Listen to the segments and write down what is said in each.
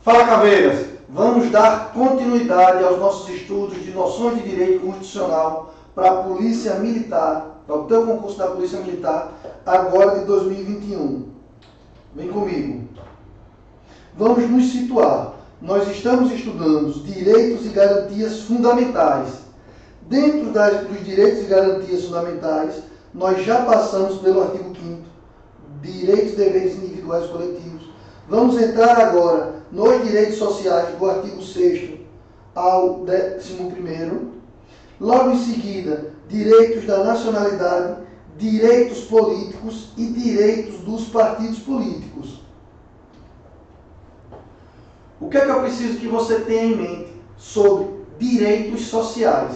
Fala, caveiras! Vamos dar continuidade aos nossos estudos de noções de direito constitucional para a Polícia Militar, para o teu concurso da Polícia Militar, agora de 2021. Vem comigo. Vamos nos situar. Nós estamos estudando os direitos e garantias fundamentais. Dentro dos direitos e garantias fundamentais, nós já passamos pelo artigo 5º, direitos e deveres individuais e coletivos. Vamos entrar agora nos direitos sociais do artigo 6º ao 11º. Logo em seguida, direitos da nacionalidade, direitos políticos e direitos dos partidos políticos. O que é que eu preciso que você tenha em mente sobre direitos sociais?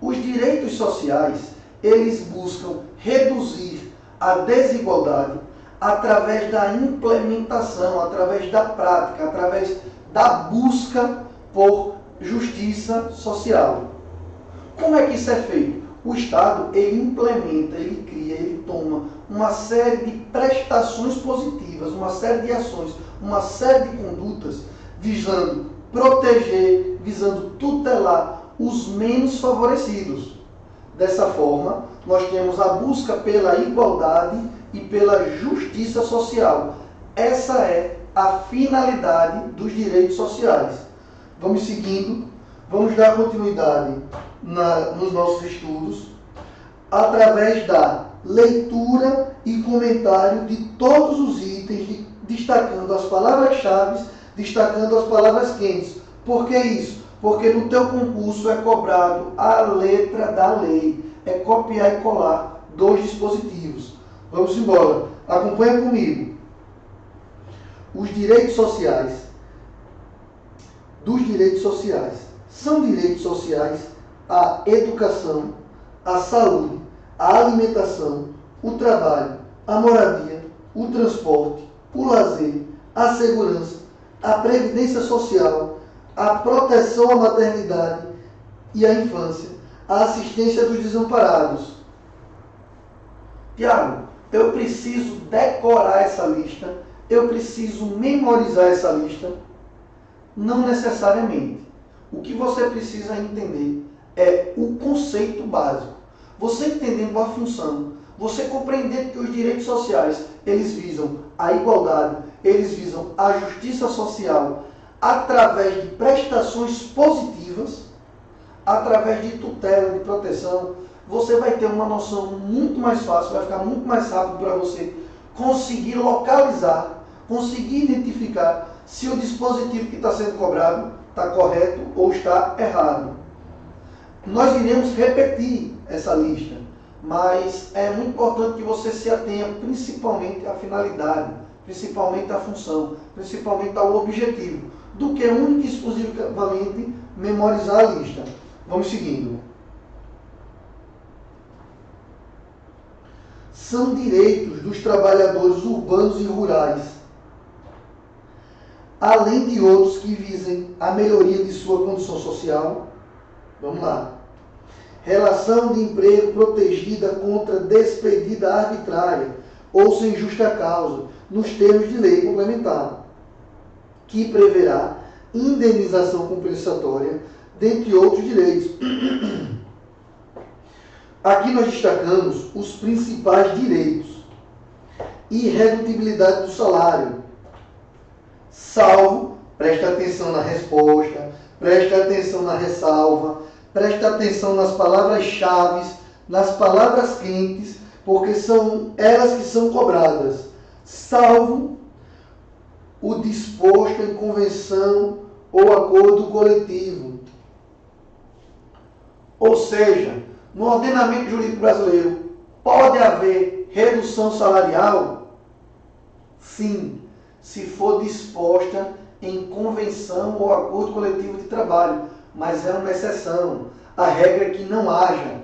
Os direitos sociais, eles buscam reduzir a desigualdade através da implementação, através da prática, através da busca por justiça social. Como é que isso é feito? O Estado, ele implementa, ele cria, ele toma uma série de prestações positivas, uma série de ações, uma série de condutas visando proteger, visando tutelar os menos favorecidos. Dessa forma, nós temos a busca pela igualdade e pela justiça social. Essa é a finalidade dos direitos sociais. Vamos seguindo, vamos dar continuidade nos nossos estudos através da leitura e comentário de todos os itens, destacando as palavras-chave, destacando as palavras quentes. Por que isso? Porque no teu concurso é cobrado a letra da lei, é copiar e colar dos dispositivos. Vamos embora. Acompanha comigo. Os direitos sociais. Dos direitos sociais. São direitos sociais a educação, a saúde, a alimentação, o trabalho, a moradia, o transporte, o lazer, a segurança, a previdência social, a proteção à maternidade e à infância, a assistência dos desamparados. Tiago, eu preciso decorar essa lista, eu preciso memorizar essa lista? Não necessariamente. O que você precisa entender é o conceito básico. Você entendendo a função, você compreendendo que os direitos sociais, eles visam a igualdade, eles visam a justiça social, através de prestações positivas, através de tutela, de proteção, você vai ter uma noção muito mais fácil, vai ficar muito mais rápido para você conseguir localizar, conseguir identificar se o dispositivo que está sendo cobrado está correto ou está errado. Nós iremos repetir essa lista, mas é muito importante que você se atenha principalmente à finalidade, principalmente à função, principalmente ao objetivo, do que único e exclusivamente memorizar a lista. Vamos seguindo. São direitos dos trabalhadores urbanos e rurais, além de outros que visem a melhoria de sua condição social. Vamos lá. Relação de emprego protegida contra despedida arbitrária ou sem justa causa, nos termos de lei complementar, que preverá indenização compensatória, dentre outros direitos. Aqui nós destacamos os principais direitos. Irredutibilidade do salário, salvo, presta atenção na resposta, presta atenção na ressalva, presta atenção nas palavras-chave, nas palavras quentes, porque são elas que são cobradas, salvo o disposto em convenção ou acordo coletivo. Ou seja, no ordenamento jurídico brasileiro, pode haver redução salarial? Sim, se for disposta em convenção ou acordo coletivo de trabalho, mas é uma exceção. A regra é que não haja.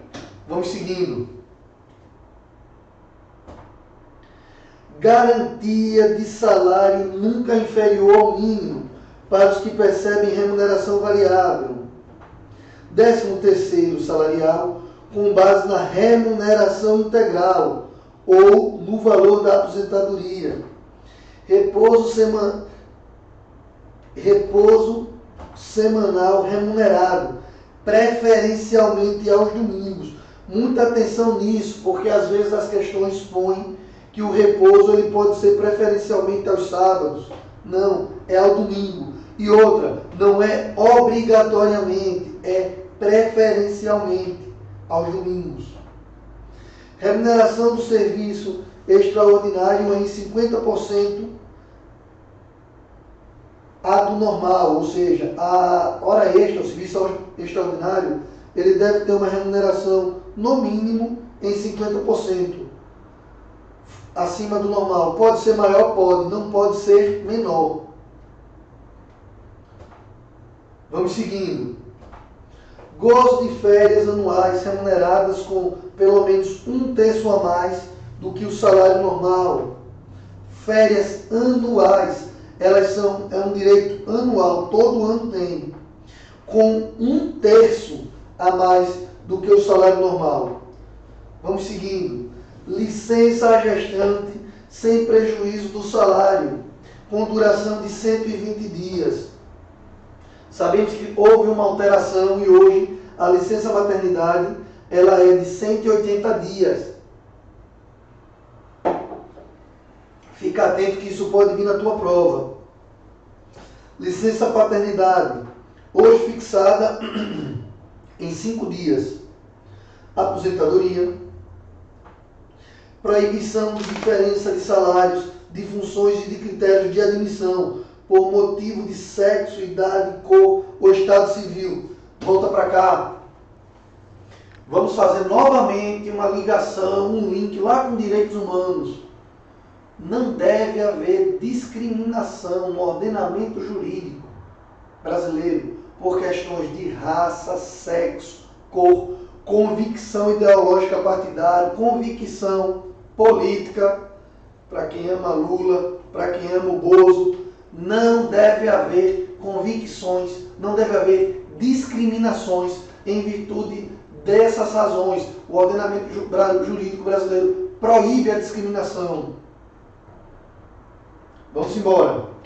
Vamos seguindo. Garantia de salário nunca inferior ao mínimo para os que percebem remuneração variável. 13º salarial com base na remuneração integral ou no valor da aposentadoria. repouso semanal remunerado, preferencialmente aos domingos. Muita atenção nisso, porque às vezes as questões põem que o repouso ele pode ser preferencialmente aos sábados. Não, é ao domingo. E outra, não é obrigatoriamente, é preferencialmente aos domingos. Remuneração do serviço extraordinário em 50% a do normal, ou seja, a hora extra, o serviço extraordinário, ele deve ter uma remuneração no mínimo em 50%. Acima do normal. Pode ser maior? Pode. Não pode ser menor. Vamos seguindo. Gozo de férias anuais remuneradas com pelo menos 1/3 a mais do que o salário normal. Férias anuais. Elas são um direito anual. Todo ano tem. Com 1/3 a mais do que o salário normal. Vamos seguindo. Licença à gestante sem prejuízo do salário, com duração de 120 dias. Sabemos que houve uma alteração e hoje a licença maternidade ela é de 180 dias. Fica atento que isso pode vir na tua prova. Licença paternidade, hoje fixada em 5 dias. Aposentadoria. Proibição de diferença de salários, de funções e de critérios de admissão por motivo de sexo, idade, cor ou estado civil. Volta para cá. Vamos fazer novamente uma ligação, um link lá com direitos humanos. Não deve haver discriminação no ordenamento jurídico brasileiro por questões de raça, sexo, cor, convicção ideológica partidária, convicção política, para quem ama Lula, para quem ama o Bozo. Não deve haver convicções, não deve haver discriminações em virtude dessas razões. O ordenamento jurídico brasileiro proíbe a discriminação. Vamos embora.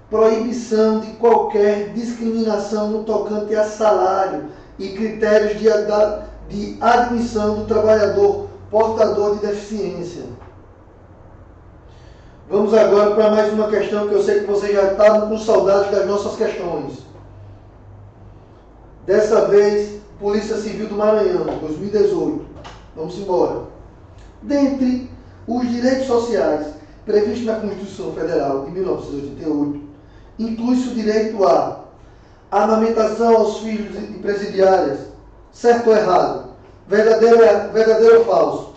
Proibição de qualquer discriminação no tocante a salário e critérios de admissão do trabalhador portador de deficiência. Vamos agora para mais uma questão que eu sei que vocês já estavam com saudade das nossas questões. Dessa vez, Polícia Civil do Maranhão, 2018. Vamos embora. Dentre os direitos sociais previstos na Constituição Federal de 1988, inclui-se o direito à amamentação aos filhos de presidiárias. Certo ou errado? Verdadeiro ou falso?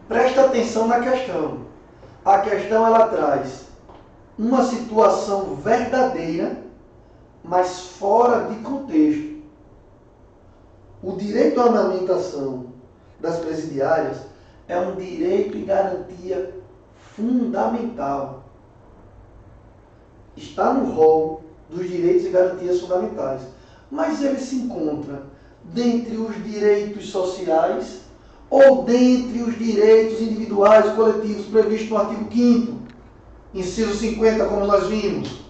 Presta atenção na questão. A questão ela traz uma situação verdadeira, mas fora de contexto. O direito à amamentação das presidiárias é um direito e garantia fundamental. Está no rol dos direitos e garantias fundamentais. Mas ele se encontra dentre os direitos sociais ou dentre os direitos individuais e coletivos previstos no artigo 5º, inciso 50, como nós vimos.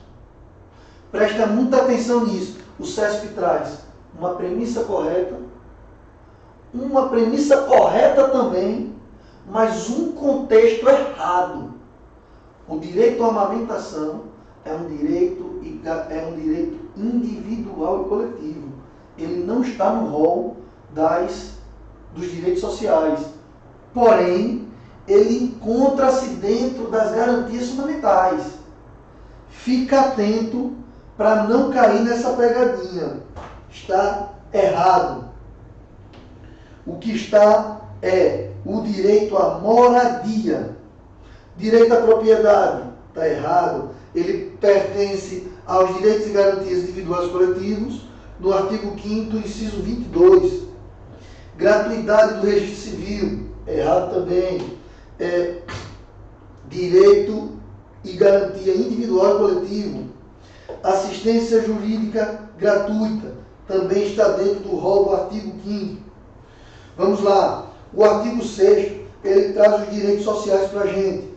Presta muita atenção nisso. O CESP traz uma premissa correta também, mas um contexto errado. O direito à amamentação é um direito individual e coletivo. Ele não está no rol dos direitos sociais. Porém, ele encontra-se dentro das garantias fundamentais. Fica atento para não cair nessa pegadinha. Está errado. O que está é o direito à moradia. Direito à propriedade. Está errado. Ele pertence aos direitos e garantias individuais e coletivos, no artigo 5º, inciso 22. Gratuidade do registro civil. Errado também. Direito e garantia individual e coletivo. Assistência jurídica gratuita. também está dentro do rol do artigo 5º. Vamos lá. O artigo 6º, ele traz os direitos sociais para a gente.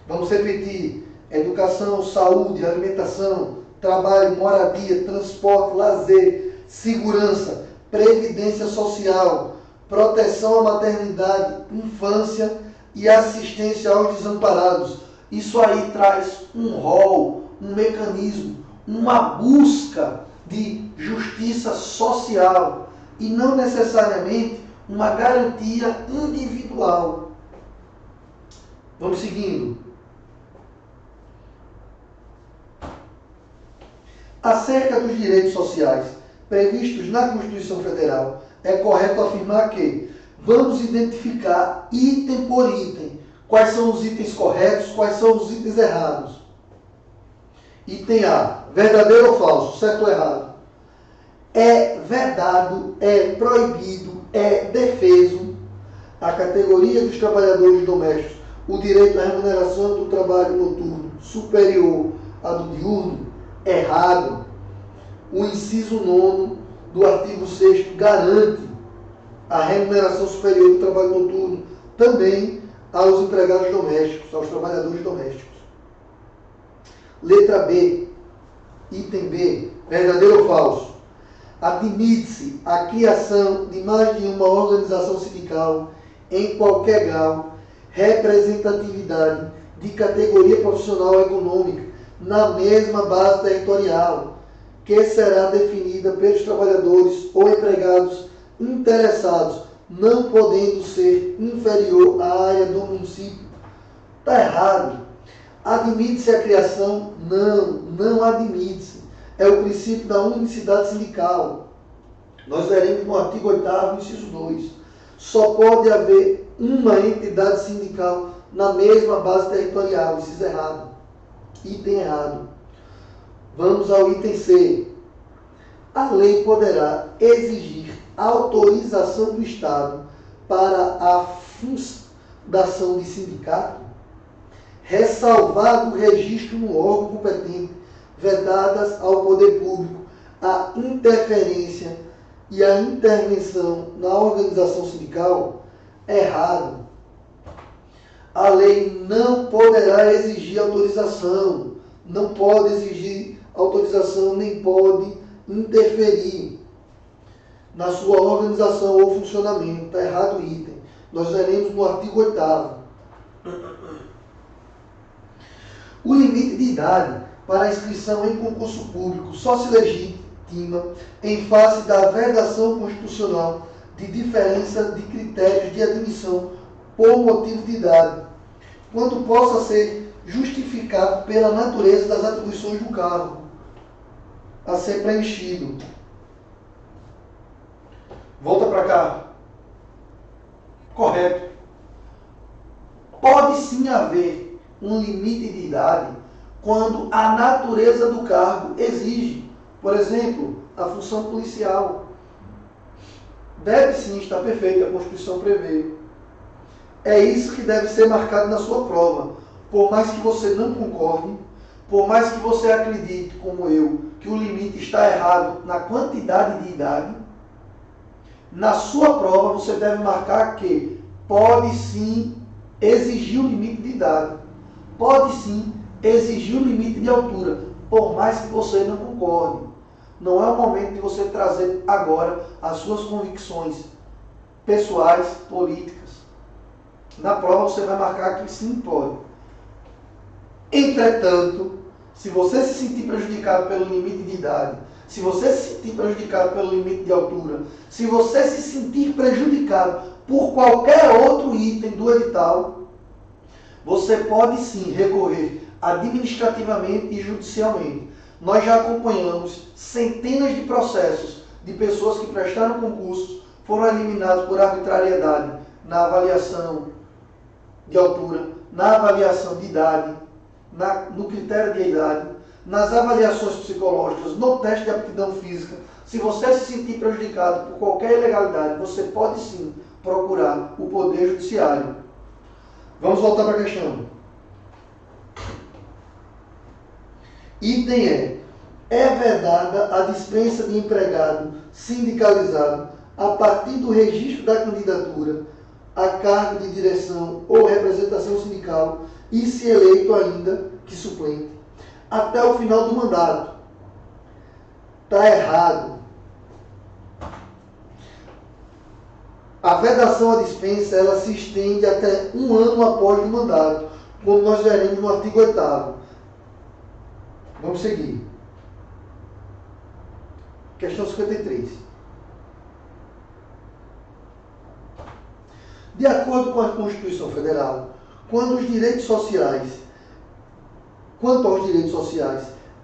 Vamos repetir. Educação, saúde, alimentação, trabalho, moradia, transporte, lazer, segurança, previdência social, proteção à maternidade, infância e assistência aos desamparados. Isso aí traz um rol, um mecanismo, uma busca de justiça social e não necessariamente uma garantia individual. Vamos seguindo. Acerca dos direitos sociais previstos na Constituição Federal, é correto afirmar que vamos identificar item por item quais são os itens corretos, quais são os itens errados. Item A, verdadeiro ou falso, certo ou errado? É vedado, é proibido, é defeso a categoria dos trabalhadores domésticos o direito à remuneração do trabalho noturno superior à do diurno? Errado. O inciso 9º do artigo 6º garante a remuneração superior do trabalho noturno também aos empregados domésticos, aos trabalhadores domésticos. Letra B, item B, verdadeiro ou falso? Admite-se a criação de mais de uma organização sindical em qualquer grau, representatividade de categoria profissional econômica na mesma base territorial, que será definida pelos trabalhadores ou empregados interessados, não podendo ser inferior à área do município. Está errado. Admite-se a criação? Não admite-se. É o princípio da unicidade sindical. Nós veremos no artigo 8º, inciso 2. Só pode haver uma entidade sindical na mesma base territorial. Inciso errado. Item errado. Vamos ao item C. A lei poderá exigir autorização do Estado para a fundação de sindicato, ressalvado o registro no órgão competente, vedadas ao poder público a interferência e a intervenção na organização sindical? Errado. A lei não poderá exigir autorização, não pode exigir autorização, nem pode interferir na sua organização ou funcionamento. Está errado o item. Nós veremos no artigo 8º. O limite de idade para a inscrição em concurso público só se legitima em face da vedação constitucional de diferença de critérios de admissão por motivo de idade, quando possa ser justificado pela natureza das atribuições do cargo a ser preenchido. Volta para cá. Correto. Pode sim haver um limite de idade quando a natureza do cargo exige. Por exemplo, a função policial. Deve sim estar perfeito, a Constituição prevê. É isso que deve ser marcado na sua prova. Por mais que você não concorde, por mais que você acredite, como eu, que o limite está errado na quantidade de idade, na sua prova você deve marcar que pode sim exigir o limite de idade, pode sim exigir o limite de altura, por mais que você não concorde. Não é o momento de você trazer agora as suas convicções pessoais, políticas. Na prova você vai marcar que sim pode. Entretanto, se você se sentir prejudicado pelo limite de idade, se você se sentir prejudicado pelo limite de altura, se você se sentir prejudicado por qualquer outro item do edital, você pode sim recorrer administrativamente e judicialmente. Nós já acompanhamos centenas de processos de pessoas que prestaram concursos, foram eliminados por arbitrariedade na avaliação de altura, na avaliação de idade, no critério de idade, nas avaliações psicológicas, no teste de aptidão física. Se você se sentir prejudicado por qualquer ilegalidade, você pode sim procurar o Poder Judiciário. Vamos voltar para a questão. Item é vedada a dispensa de empregado sindicalizado a partir do registro da candidatura a cargo de direção ou representação sindical e, se eleito ainda, que suplente, até o final do mandato. Está errado. A vedação à dispensa, ela se estende até um ano após o mandato, como nós veremos no artigo 8º. Vamos seguir. Questão 53. De acordo com a Constituição Federal, quanto aos direitos sociais,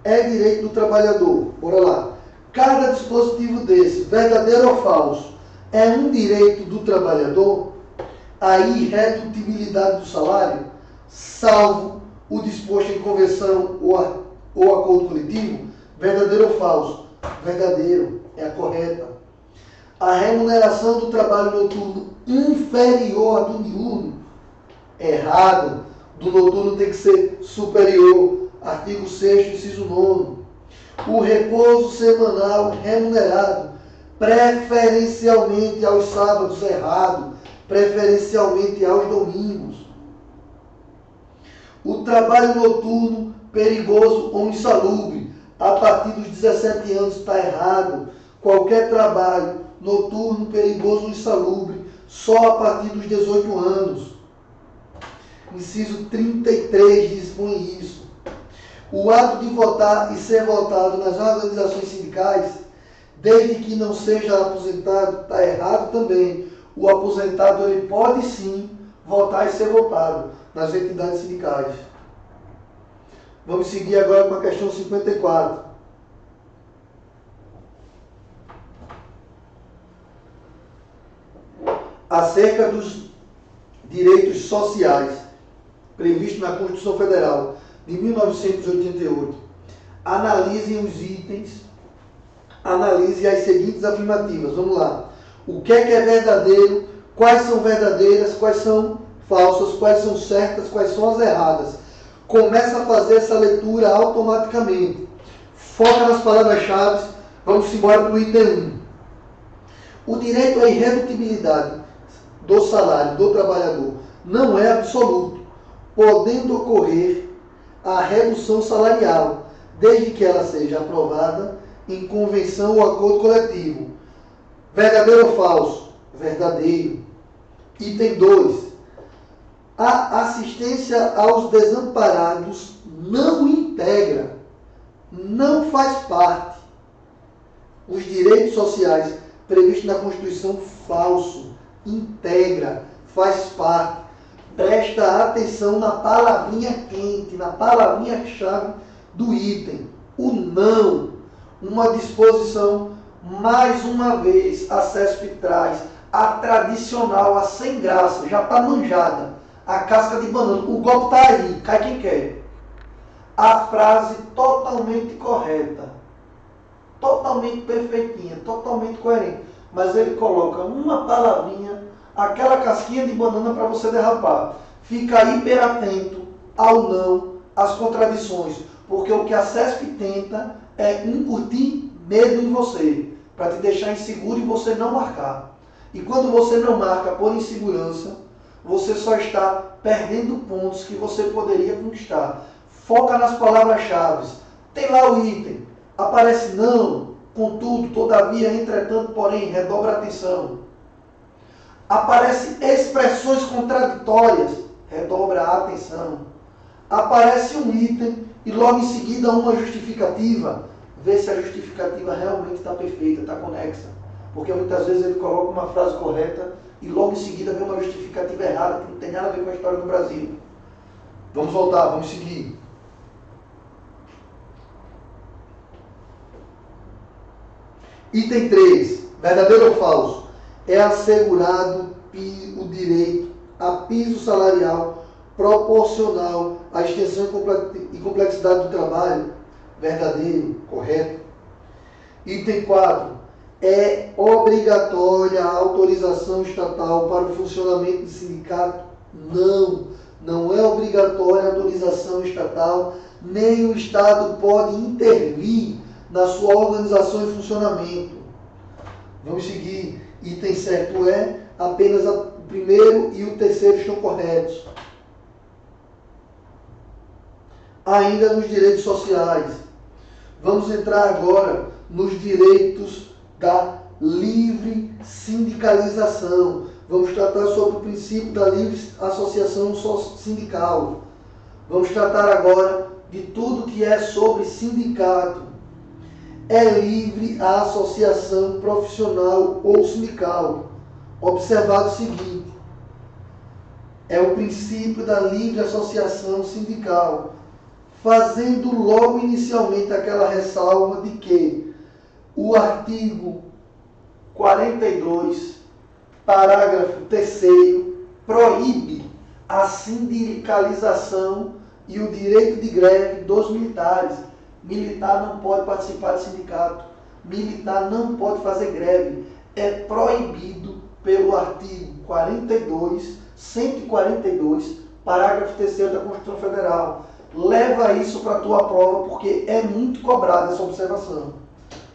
é direito do trabalhador. Bora lá. Cada dispositivo desse, verdadeiro ou falso, é um direito do trabalhador, a irredutibilidade do salário, salvo o disposto em convenção ou acordo coletivo, verdadeiro ou falso? Verdadeiro, é a correta. A remuneração do trabalho noturno inferior à do diurno, errado. Do noturno tem que ser superior. Artigo 6º, inciso 9º. O repouso semanal remunerado, preferencialmente aos sábados, errado, preferencialmente aos domingos. O trabalho noturno perigoso ou insalubre, a partir dos 17 anos, está errado. Qualquer trabalho noturno perigoso ou insalubre, só a partir dos 18 anos. Inciso 33 dispõe isso. O ato de votar e ser votado nas organizações sindicais, desde que não seja aposentado, está errado também. O aposentado ele pode sim votar e ser votado nas entidades sindicais. Vamos seguir agora com a questão 54. Acerca dos direitos sociais previstos na Constituição Federal de 1988. Analisem os itens, analise as seguintes afirmativas. Vamos lá. O que é verdadeiro, quais são verdadeiras, quais são falsas, quais são certas, quais são as erradas. Começa a fazer essa leitura automaticamente. Foca nas palavras-chave. Vamos embora para o item 1. O direito à irredutibilidade do salário do trabalhador não é absoluto, podendo ocorrer a redução salarial, desde que ela seja aprovada em convenção ou acordo coletivo. Verdadeiro ou falso? Verdadeiro. Item 2. A assistência aos desamparados não integra, não faz parte. Os direitos sociais previstos na Constituição, falso. Integra, faz parte. Presta atenção na palavrinha quente, na palavrinha-chave do item. O não. Uma disposição, mais uma vez, a CESP traz a tradicional, a sem graça, já está manjada. A casca de banana. O golpe está aí, cai quem quer. A frase totalmente correta, totalmente perfeitinha, totalmente coerente. Mas ele coloca uma palavrinha, aquela casquinha de banana para você derrapar. Fica hiper atento ao não, às contradições, porque o que a CESP tenta é incutir medo em você, para te deixar inseguro e você não marcar. E quando você não marca por insegurança, você só está perdendo pontos que você poderia conquistar. Foca nas palavras-chave. Tem lá o item. Aparece não, contudo, todavia, entretanto, porém, redobra a atenção. Aparece expressões contraditórias, redobra a atenção. Aparece um item e logo em seguida uma justificativa. Vê se a justificativa realmente está perfeita, está conexa. Porque muitas vezes ele coloca uma frase correta e logo em seguida vem uma justificativa errada que não tem nada a ver com a história do Brasil. Vamos voltar, vamos seguir. Item 3. Verdadeiro ou falso? É assegurado o direito a piso salarial proporcional à extensão e complexidade do trabalho. Verdadeiro, correto. Item 4. É obrigatória a autorização estatal para o funcionamento de sindicato? Não, não é obrigatória a autorização estatal, nem o Estado pode intervir na sua organização e funcionamento. Vamos seguir. Item certo é, apenas o primeiro e o terceiro estão corretos. Ainda nos direitos sociais. Vamos entrar agora nos direitos da livre sindicalização. Vamos tratar sobre o princípio da livre associação sindical. Vamos tratar agora de tudo que é sobre sindicato. É livre a associação profissional ou sindical. Observado o seguinte: é o princípio da livre associação sindical, fazendo logo inicialmente aquela ressalva de que o artigo 42, parágrafo 3º, proíbe a sindicalização e o direito de greve dos militares. Militar não pode participar de sindicato, militar não pode fazer greve. É proibido pelo artigo 142, parágrafo 3º da Constituição Federal. Leva isso para a tua prova, porque é muito cobrada essa observação.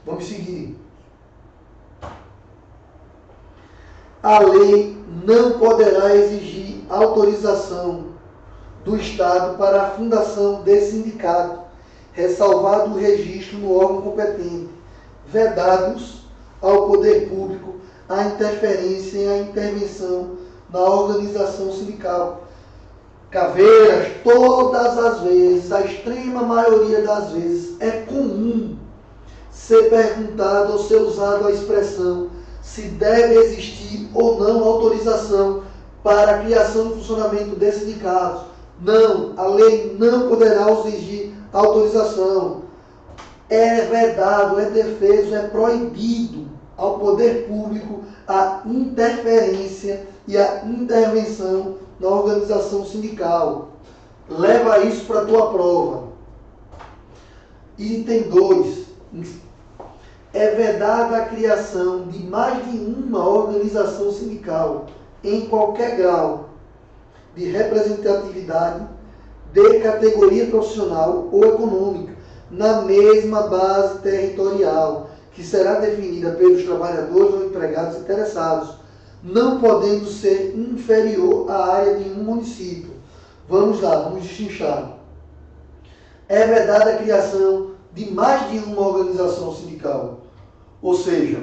Vamos seguir. A lei não poderá exigir autorização do Estado para a fundação de sindicato, ressalvado o registro no órgão competente, vedados ao poder público a interferência e a intervenção na organização sindical. Caveiras, todas as vezes, a extrema maioria das vezes, é comum ser perguntado ou ser usado a expressão se deve existir ou não autorização para a criação e funcionamento de sindicatos. Não, a lei não poderá exigir autorização. É vedado, é defeso, é proibido ao poder público a interferência e a intervenção na organização sindical. Leva isso para a tua prova. Item 2. É vedada a criação de mais de uma organização sindical em qualquer grau de representatividade, de categoria profissional ou econômica, na mesma base territorial, que será definida pelos trabalhadores ou empregados interessados, não podendo ser inferior à área de um município. Vamos lá, vamos destrinchar. É vedada a criação de mais de uma organização sindical. Ou seja,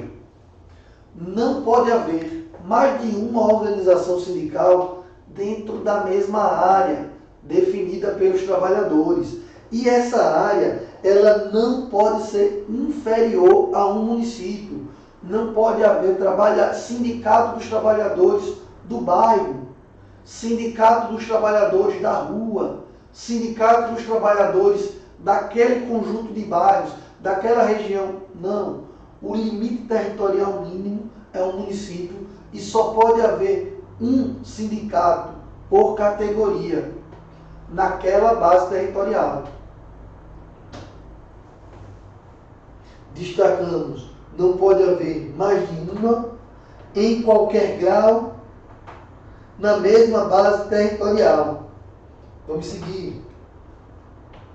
não pode haver mais de uma organização sindical dentro da mesma área definida pelos trabalhadores. E essa área, ela não pode ser inferior a um município. Não pode haver sindicato dos trabalhadores do bairro, sindicato dos trabalhadores da rua, sindicato dos trabalhadores daquele conjunto de bairros, daquela região. Não. O limite territorial mínimo é um município e só pode haver um sindicato por categoria naquela base territorial. Destacamos, não pode haver mais de uma em qualquer grau na mesma base territorial. Vamos seguir.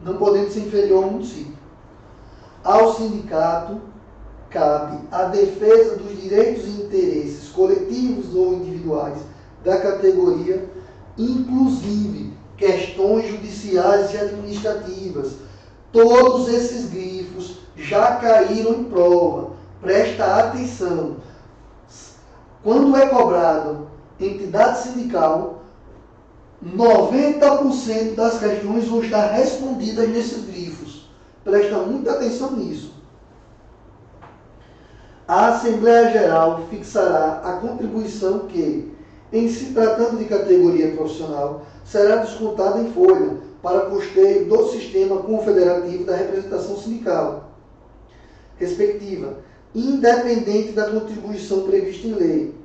Não podendo ser inferior ao município. Ao sindicato cabe a defesa dos direitos e interesses coletivos ou individuais da categoria, inclusive questões judiciais e administrativas. Todos esses grifos já caíram em prova. Presta atenção. Quando é cobrado entidade sindical, 90% das questões vão estar respondidas nesses grifos. Presta muita atenção nisso. A Assembleia Geral fixará a contribuição que, em se tratando de categoria profissional, será descontada em folha para custeio do sistema confederativo da representação sindical, respectiva, independente da contribuição prevista em lei.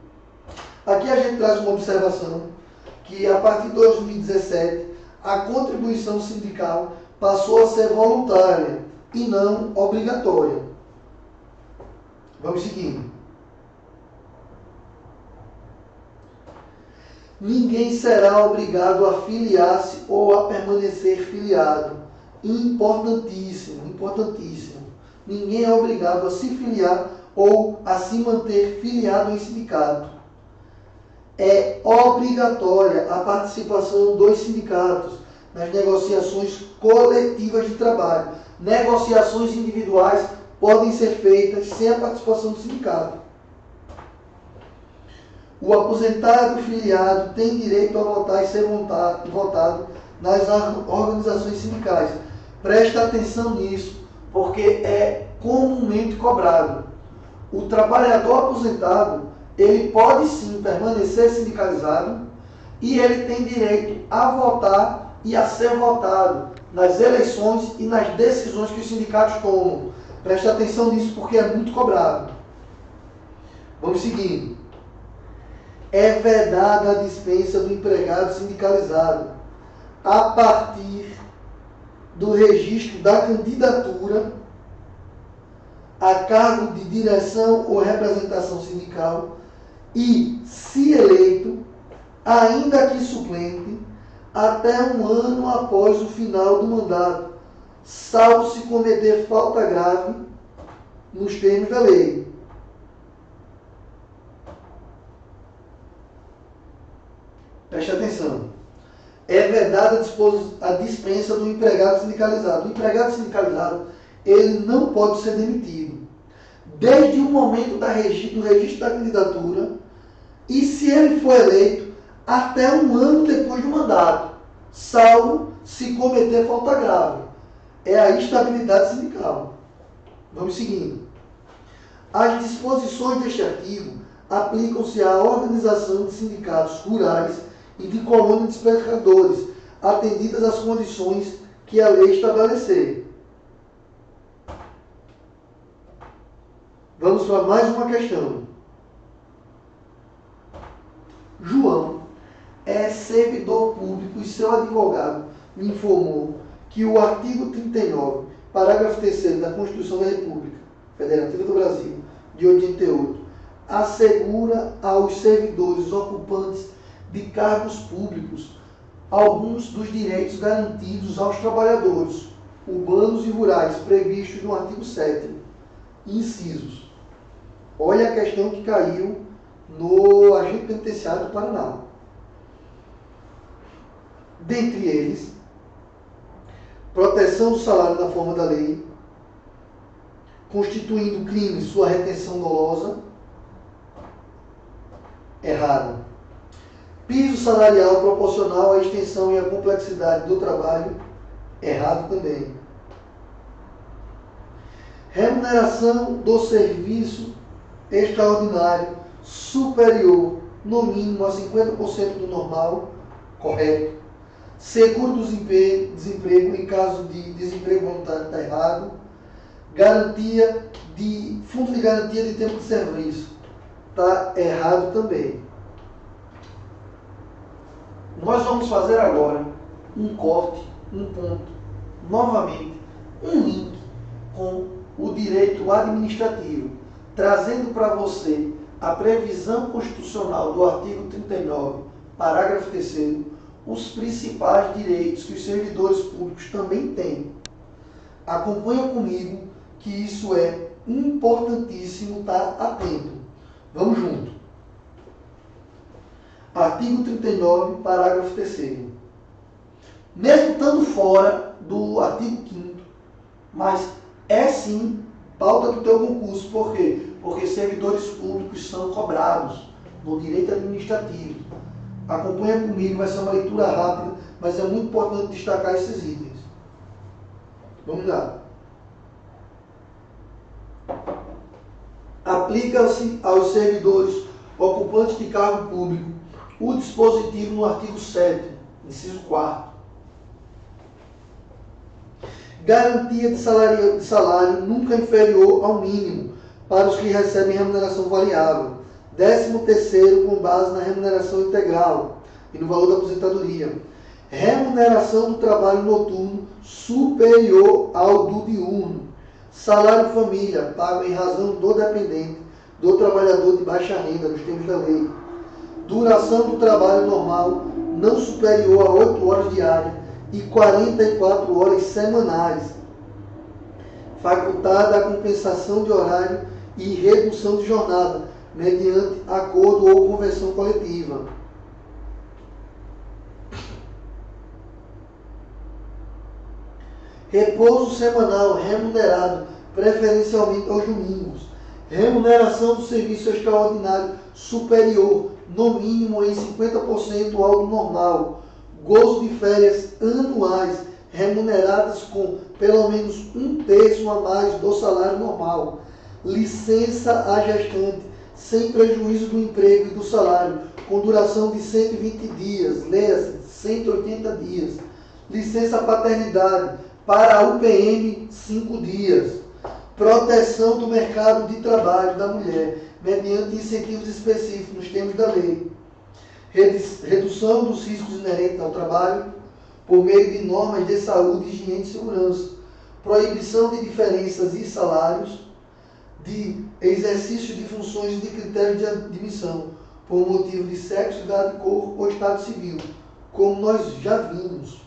Aqui a gente traz uma observação que, a partir de 2017, a contribuição sindical passou a ser voluntária e não obrigatória. Vamos seguindo. Ninguém será obrigado a filiar-se ou a permanecer filiado. Importantíssimo, importantíssimo. ninguém é obrigado a se filiar ou a se manter filiado em sindicato. É obrigatória a participação dos sindicatos nas negociações coletivas de trabalho. Negociações individuais podem ser feitas sem a participação do sindicato. O aposentado filiado tem direito a votar e ser votado nas organizações sindicais. Presta atenção nisso, porque é comumente cobrado. O trabalhador aposentado, ele pode sim permanecer sindicalizado e ele tem direito a votar e a ser votado nas eleições e nas decisões que os sindicatos tomam. Presta atenção nisso, porque é muito cobrado. Vamos seguindo. É vedada a dispensa do empregado sindicalizado a partir do registro da candidatura a cargo de direção ou representação sindical e, se eleito, ainda que suplente, até um ano após o final do mandato, salvo se cometer falta grave nos termos da lei. Preste atenção. É vedada a dispensa do empregado sindicalizado. O empregado sindicalizado, ele não pode ser demitido. Desde o momento do registro da candidatura e, se ele for eleito, até um ano depois do mandato, salvo se cometer falta grave. É a estabilidade sindical. Vamos seguindo. As disposições deste artigo aplicam-se à organização de sindicatos rurais e de colônias de pescadores, atendidas as condições que a lei estabelecer. Vamos para mais uma questão. João é servidor público e seu advogado me informou que o artigo 39, parágrafo 3º da Constituição da República Federativa do Brasil, de 88, assegura aos servidores ocupantes de cargos públicos alguns dos direitos garantidos aos trabalhadores urbanos e rurais previstos no artigo 7º, incisos. Olha a questão que caiu no agente penitenciário do Paraná. Dentre eles, proteção do salário na forma da lei, constituindo crime sua retenção dolosa, errado. Piso salarial proporcional à extensão e à complexidade do trabalho, errado também. Remuneração do serviço extraordinário superior, no mínimo, a 50% do normal, correto. Seguro do desemprego em caso de desemprego voluntário, está errado. Fundo de garantia de tempo de serviço, está errado também. Nós vamos fazer agora um corte, um ponto, novamente, um link com o direito administrativo, trazendo para você a previsão constitucional do artigo 39, parágrafo 3º, os principais direitos que os servidores públicos também têm. Acompanha comigo que isso é importantíssimo estar atento. Vamos junto. Artigo 39, parágrafo 3º. Mesmo estando fora do artigo 5º, mas é sim pauta do teu concurso. Por quê? Porque servidores públicos são cobrados no direito administrativo. Acompanha comigo, vai ser uma leitura rápida, mas é muito importante destacar esses itens. Vamos lá. Aplica-se aos servidores ocupantes de cargo público o dispositivo no artigo 7º, inciso 4º. Garantia de salário nunca inferior ao mínimo para os que recebem remuneração variável. 13º com base na remuneração integral e no valor da aposentadoria. Remuneração do trabalho noturno superior ao do diurno. Salário família pago em razão do dependente, do trabalhador de baixa renda, nos termos da lei. Duração do trabalho normal não superior a 8 horas diárias e 44 horas semanais. facultada a compensação de horário e redução de jornada, mediante acordo ou convenção coletiva. Repouso semanal remunerado, preferencialmente aos domingos. Remuneração do serviço extraordinário superior, no mínimo em 50% ao do normal. Gozo de férias anuais remuneradas com pelo menos 1/3 a mais do salário normal. Licença à gestante, sem prejuízo do emprego e do salário, com duração de 120 dias, leia-se, 180 dias. Licença paternidade, para a UPM, 5 dias. Proteção do mercado de trabalho da mulher, mediante incentivos específicos nos termos da lei. Redução dos riscos inerentes ao trabalho, por meio de normas de saúde, higiene e segurança. Proibição de diferenças e salários, de exercício de funções de critério de admissão, por motivo de sexo, idade, cor ou estado civil, como nós já vimos.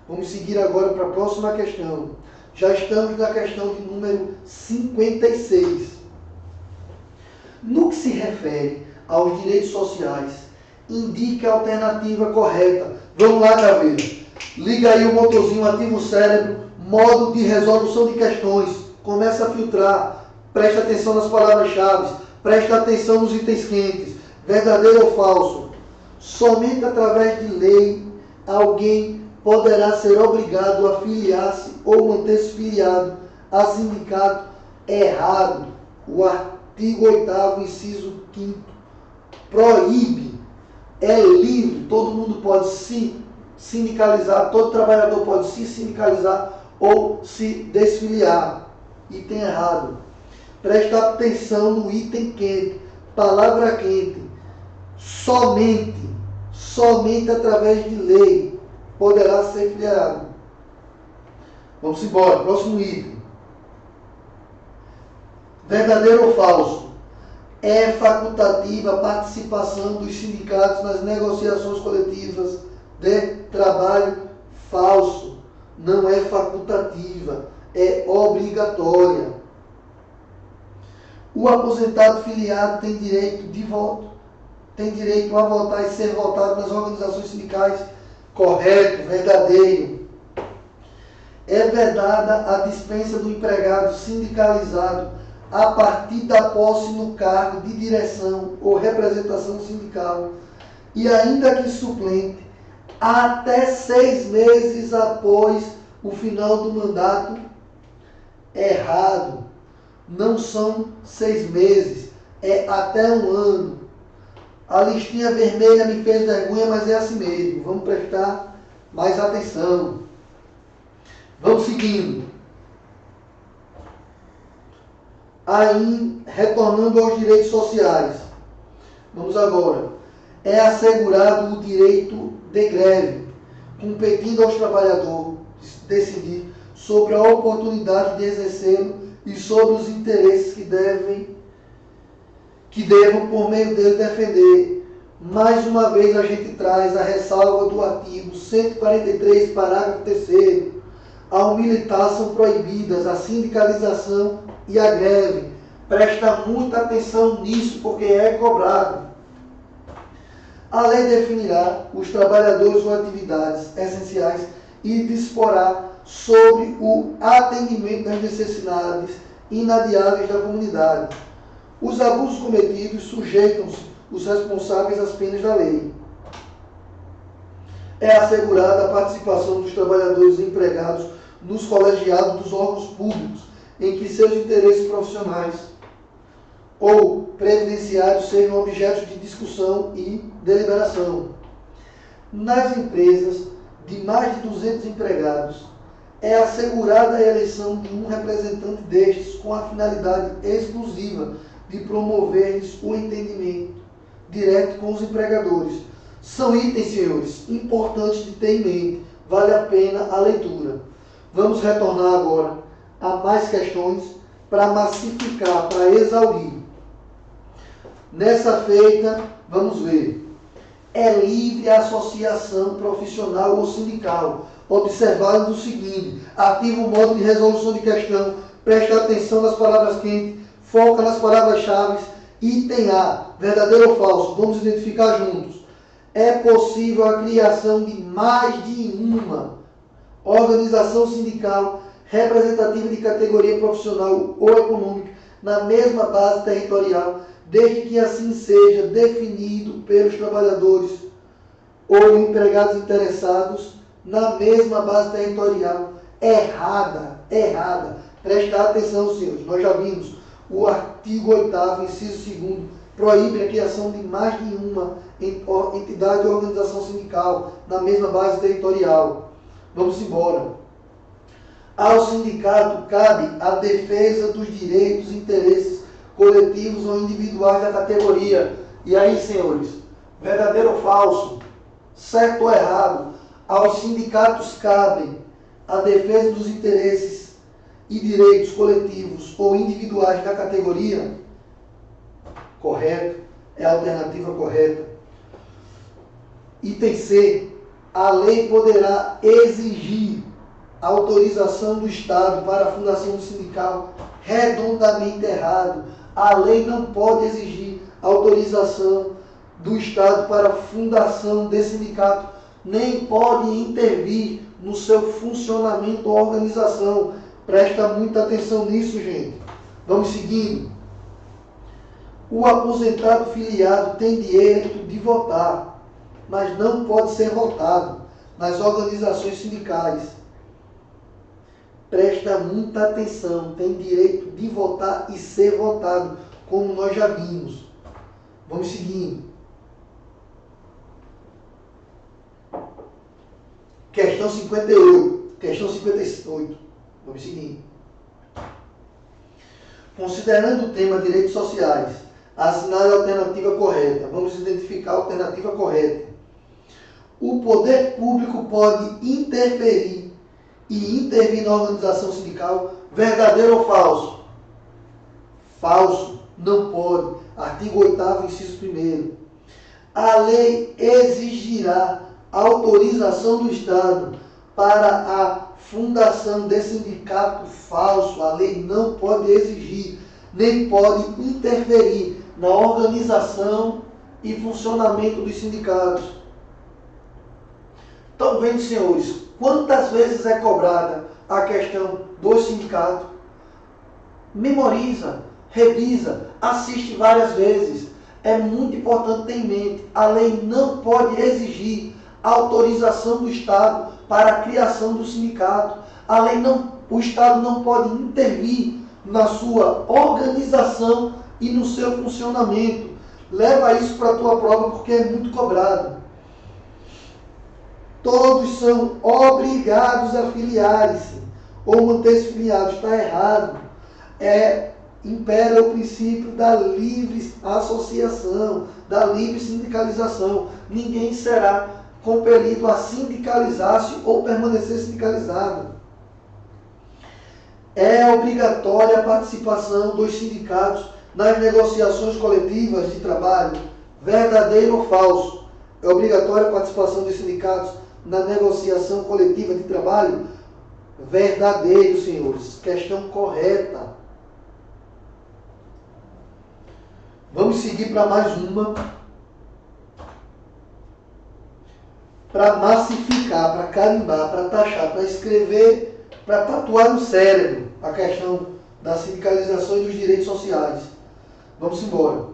Vamos seguir agora para a próxima questão. Já estamos na questão de número 56. No que se refere aos direitos sociais, indique a alternativa correta. Vamos lá, Caveira. Liga aí o motorzinho, ativa o cérebro, modo de resolução de questões. Começa a filtrar. Presta atenção nas palavras-chave. Presta atenção nos itens quentes. Verdadeiro ou falso? Somente através de lei alguém poderá ser obrigado a filiar-se ou manter-se filiado a sindicato. Errado. O artigo 8º, inciso 5º, proíbe. É livre, todo mundo pode se sindicalizar, todo trabalhador pode se sindicalizar ou se desfiliar. Item errado. Presta atenção no item quente. Palavra quente. Somente através de lei poderá ser filiado. Vamos embora. Próximo item. Verdadeiro ou falso? É facultativa a participação dos sindicatos nas negociações coletivas de trabalho? Falso. Não é facultativa, é obrigatória. O aposentado filiado tem direito de voto, tem direito a votar e ser votado nas organizações sindicais? Correto, verdadeiro. É vedada a dispensa do empregado sindicalizado a partir da posse no cargo de direção ou representação sindical, e ainda que suplente, até 6 meses após o final do mandato? Errado. Não são 6 meses, é até 1 ano. A listinha vermelha me fez vergonha, mas é assim mesmo. Vamos prestar mais atenção. Vamos seguindo. Aí, retornando aos direitos sociais. Vamos agora. É assegurado o direito de greve, competindo aos trabalhadores decidir sobre a oportunidade de exercê-lo e sobre os interesses que devam, por meio dele, defender. Mais uma vez a gente traz a ressalva do artigo 143, parágrafo 3º. Ao militar são proibidas a sindicalização e a greve. Presta muita atenção nisso, porque é cobrado. A lei definirá os trabalhadores ou atividades essenciais e disporá sobre o atendimento das necessidades inadiáveis da comunidade. Os abusos cometidos sujeitam-se os responsáveis às penas da lei. É assegurada a participação dos trabalhadores empregados nos colegiados dos órgãos públicos em que seus interesses profissionais ou previdenciários sejam objeto de discussão e deliberação. Nas empresas de mais de 200 empregados, é assegurada a eleição de um representante destes com a finalidade exclusiva de promover-lhes o entendimento direto com os empregadores. São itens, senhores, importantes de ter em mente. Vale a pena a leitura. Vamos retornar agora a mais questões para massificar, para exaurir. Nessa feita, vamos ver. É livre a associação profissional ou sindical. observado o seguinte: ativa o modo de resolução de questão, presta atenção nas palavras quentes, foca nas palavras-chave. Item A, verdadeiro ou falso? Vamos identificar juntos. É possível a criação de mais de uma organização sindical representativa de categoria profissional ou econômica na mesma base territorial, desde que assim seja definido pelos trabalhadores ou empregados interessados na mesma base territorial. Errada. Prestar atenção, senhores. Nós já vimos o artigo 8º, inciso 2º, proíbe a criação de mais de uma entidade ou organização sindical na mesma base territorial. Vamos embora. Ao sindicato cabe a defesa dos direitos e interesses coletivos ou individuais da categoria. E aí, senhores, verdadeiro ou falso? Certo ou errado? Aos sindicatos cabem a defesa dos interesses e direitos coletivos ou individuais da categoria? Correto. É a alternativa correta. Item C. A lei poderá exigir autorização do Estado para a fundação do sindical. Redondamente errado. A lei não pode exigir autorização do Estado para a fundação de sindicato, nem pode intervir no seu funcionamento ou organização. Presta muita atenção nisso, gente. Vamos seguindo. O aposentado filiado tem direito de votar, mas não pode ser votado nas organizações sindicais. Presta muita atenção, tem direito de votar e ser votado, como nós já vimos. Vamos seguindo. Questão 58. Questão 58. Vamos seguindo. Considerando o tema direitos sociais, assinale a alternativa correta. Vamos identificar a alternativa correta. O poder público pode interferir e intervir na organização sindical. Verdadeiro ou falso? Falso. Não pode. Artigo 8º, inciso 1º. A lei exigirá autorização do Estado para a fundação de sindicato. Falso. A lei não pode exigir, nem pode interferir na organização e funcionamento dos sindicatos. Estão vendo, senhores, quantas vezes é cobrada a questão do sindicato? Memoriza, revisa, assiste várias vezes. É muito importante ter em mente, a lei não pode exigir autorização do Estado para a criação do sindicato. A lei não, o Estado não pode intervir na sua organização e no seu funcionamento. Leva isso para a tua prova porque é muito cobrado. Todos são obrigados a filiarem-se ou manter-se filiados. Está errado. Impera o princípio da livre associação, da livre sindicalização. Ninguém será compelido a sindicalizar-se ou permanecer sindicalizado. É obrigatória a participação dos sindicatos nas negociações coletivas de trabalho. Verdadeiro ou falso? É obrigatória a participação dos sindicatos na negociação coletiva de trabalho? Verdadeiro, senhores. Questão correta. Vamos seguir para mais uma. Para massificar, para carimbar, para taxar, para escrever, para tatuar no cérebro a questão da sindicalização e dos direitos sociais. Vamos embora.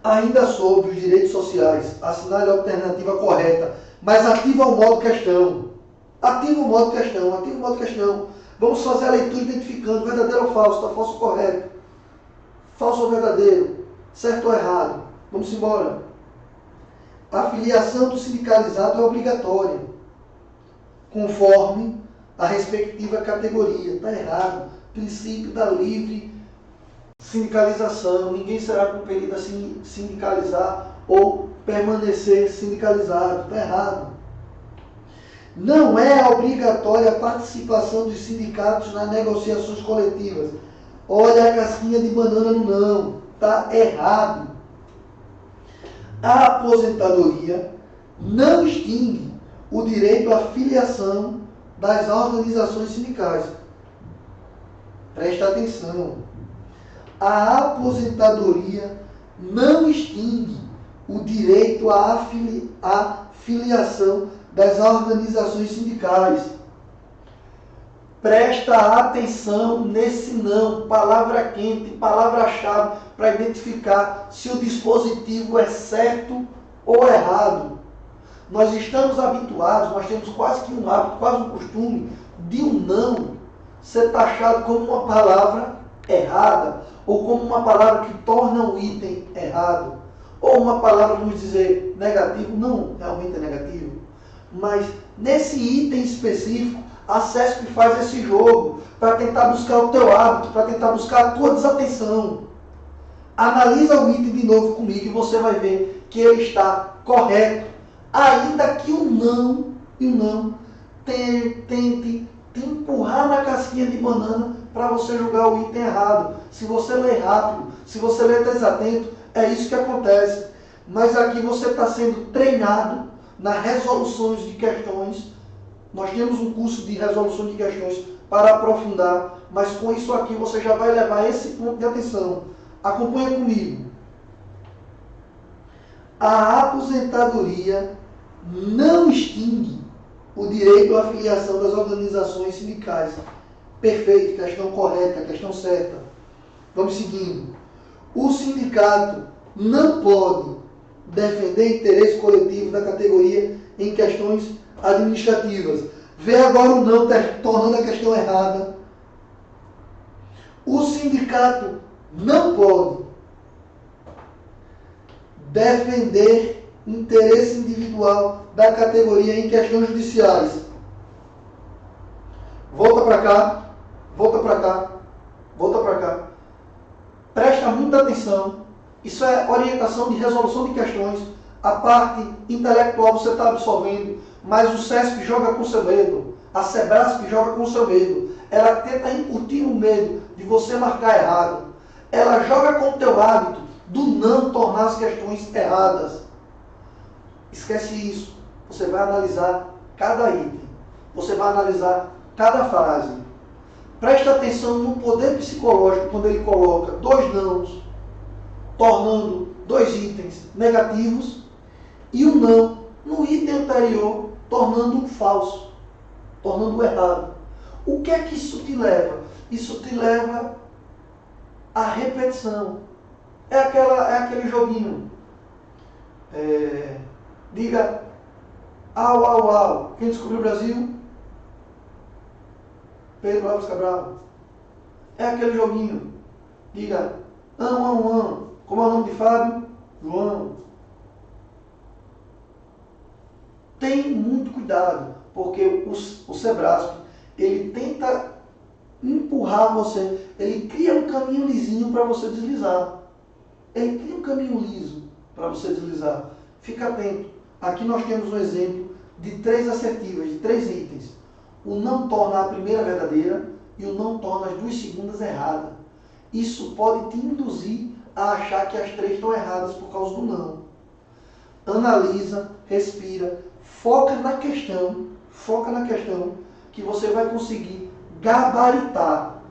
Ainda sobre os direitos sociais, assinale a alternativa correta, mas ativa o modo questão. Ativa o modo questão, ativa o modo questão. Vamos fazer a leitura identificando verdadeiro ou falso, está falso ou correto. Falso ou verdadeiro, certo ou errado. Vamos embora. A filiação do sindicalizado é obrigatória, conforme a respectiva categoria. Está errado. Princípio da livre sindicalização. Ninguém será compelido a se sindicalizar ou permanecer sindicalizado. Está errado. Não é obrigatória a participação dos sindicatos nas negociações coletivas. Olha a casquinha de banana no não. Está errado. A aposentadoria não extingue o direito à filiação das organizações sindicais. Presta atenção. A aposentadoria não extingue o direito à filiação das organizações sindicais. Presta atenção nesse não, palavra quente, palavra-chave, para identificar se o dispositivo é certo ou errado. Nós estamos habituados, nós temos quase que um hábito, quase um costume, de um não ser taxado como uma palavra errada, ou como uma palavra que torna um item errado, ou uma palavra, vamos dizer, negativo. Não, realmente é negativo. Mas nesse item específico, a CESP faz esse jogo para tentar buscar o teu hábito, para tentar buscar a tua desatenção. Analisa o item de novo comigo e você vai ver que ele está correto. Ainda que o não tente te empurrar na casquinha de banana para você julgar o item errado. Se você lê rápido, se você lê desatento, é isso que acontece. Mas aqui você está sendo treinado nas resoluções de questões. Nós temos um curso de resolução de questões para aprofundar, mas com isso aqui você já vai levar esse ponto de atenção. Acompanha comigo. A aposentadoria não extingue o direito à filiação das organizações sindicais. Perfeito, questão correta, questão certa. Vamos seguindo. O sindicato não pode defender interesse coletivo da categoria em questões administrativas. Vê agora o não tornando a questão errada. O sindicato não pode defender interesse individual da categoria em questões judiciais. Volta para cá, volta para cá, volta para cá. Presta muita atenção. Isso é orientação de resolução de questões. A parte intelectual você está absorvendo, mas o CESP joga com seu medo, a SEBRASP joga com seu medo. Ela tenta incutir o medo de você marcar errado. Ela joga com o teu hábito do não tornar as questões erradas. Esquece isso. Você vai analisar cada item. Você vai analisar cada frase. Presta atenção no poder psicológico quando ele coloca dois nãos, tornando dois itens negativos, e o não no item anterior, tornando um falso, tornando errado. O que é que isso te leva? Isso te leva à repetição. É aquele joguinho. Diga au, au, au. Quem descobriu o Brasil? Pedro Álvares Cabral. É aquele joguinho. Diga ão. Como é o nome de Fábio? João. Tem muito cuidado, porque o SEBRASP, ele tenta empurrar você, ele cria um caminho lisinho para você deslizar. Ele cria um caminho liso para você deslizar. Fica atento. Aqui nós temos um exemplo de 3 assertivas, de 3 itens. O não torna a primeira verdadeira e o não torna as 2 segundas erradas. Isso pode te induzir a achar que as 3 estão erradas por causa do não. Analisa, respira, foca na questão, que você vai conseguir gabaritar.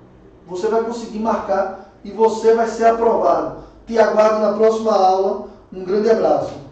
Você vai conseguir marcar e você vai ser aprovado. Te aguardo na próxima aula. Um grande abraço.